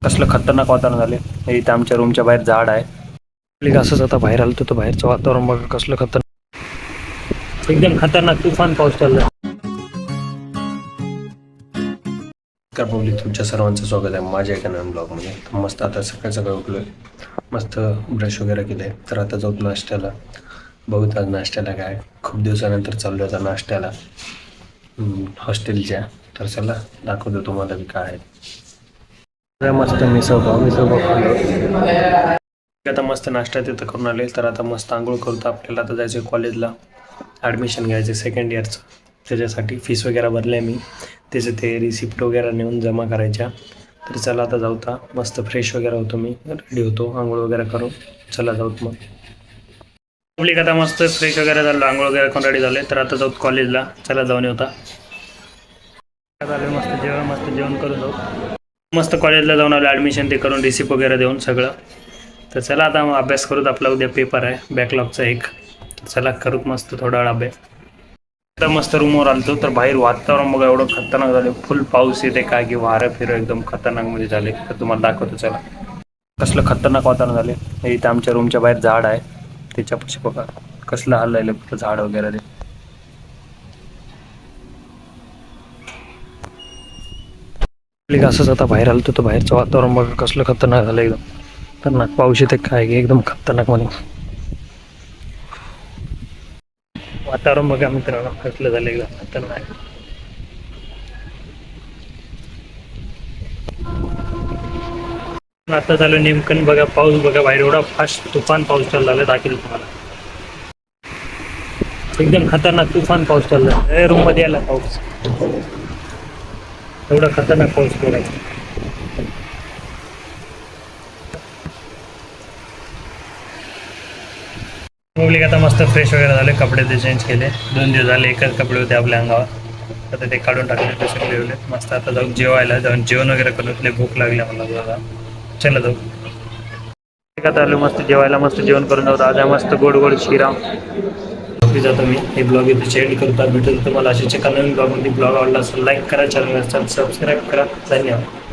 कसलं खतरनाक वातावरण झाले. इथं आमच्या रूमच्या बाहेर झाड आहे. असंच आता बाहेर आलो तर बाहेरचं वातावरण बघा कसलं खतरनाक, एकदम खतरनाक तुफान पाऊस चालला. पब्लिक तुमच्या सर्वांचं स्वागत आहे माझ्या एका नवीन ब्लॉगमध्ये. मस्त आता सकाळ सकाळ उठलोय, मस्त ब्रश वगैरे केले, तर आता जाऊ नाश्त्याला. बघूत आज नाश्त्याला काय. खूप दिवसानंतर चाललो आता नाश्त्याला हॉस्टेलच्या. तर चला दाखवतो तुम्हाला मी काय आहे. मस्त मिसळ खाल्लो. आता मस्त नाश्ता तिथं करून आले. तर आता मस्त आंघोळ करतो. आपल्याला आता जायचं कॉलेजला, ॲडमिशन घ्यायचं सेकंड इयरचं. त्याच्यासाठी फीस वगैरे भरले मी, त्याचं ते रिसिप्ट वगैरे नेऊन जमा करायच्या. तर चला आता जाऊता. मस्त फ्रेश वगैरे होतो, मी रेडी होतो आंघोळ वगैरे करून. चला जाऊत मग. पब्लिक आता मस्त फ्रेश वगैरे झालं, आंघोळ वगैरे करून रेडी झाले. तर आता जाऊत कॉलेजला. चला जाऊन येऊता. झालं मस्त जेवण करून जाऊ. मस्त कॉलेजला जाऊन आलो, ॲडमिशन ते करून रिसिप्ट वगैरे देऊन सगळं. तर चला आता अभ्यास करूत. आपला उद्या पेपर आहे बॅकलॉगचा एक. चला करूत मस्त थोडा वेळ अभ्यास. आता मस्त रूमवर आलतो तर बाहेर वातावरण बघा एवढं खतरनाक झालं. फुल पाऊस येते काय की वारं फिरं एकदम खतरनाक मध्ये झाले. तर तुम्हाला दाखवतो चला कसलं खतरनाक वातावरण झाले. इथं आमच्या रूमच्या बाहेर झाड आहे, त्याच्यापाशी बघा कसलं हल्लायलं फक्त झाड वगैरे ते. असंच आता बाहेर आलतो तर बाहेरचं वातावरण बघा कसलं खतरनाक झालं. एकदम खतरनाक पाऊस येते काय की एकदम खतरनाक मध्ये वातावरण बघा मित्रांनो कसलं झालं एकदम खतरनाक. आता झालं नेमकं बघा पाऊस बघा बाहेर एवढा फास्ट तुफान पाऊस चालला दाखील तुम्हाला. एकदम खतरनाक तुफान पाऊस चालला. रूम मध्ये आला पाऊस, एवढा खतरनाक पाऊस पडला. पब्लिक आता मस्त फ्रेश वगैरे झाले, कपडे ते चेंज केले. 2 दिवस झाले एकच कपडे होते आपल्या अंगावर. आता ते काढून टाकले, दुसरे ठेवले. मस्त आता जाऊन जेवायला जाऊन जेवण वगैरे करून भूक लागली मला बघा. चला जाऊ. आता आलो मस्त जेवायला, मस्त जेवण करून जाऊ. आज मस्त गोड गोड शिरा जातो मी. हे ब्लॉग इथे शेअर करतो. भेटून तुम्हाला असे नवीन ब्लॉगमध्ये. ब्लॉग आवडला असेल लाईक करा, चॅनलला सबस्क्राईब करा. धन्यवाद.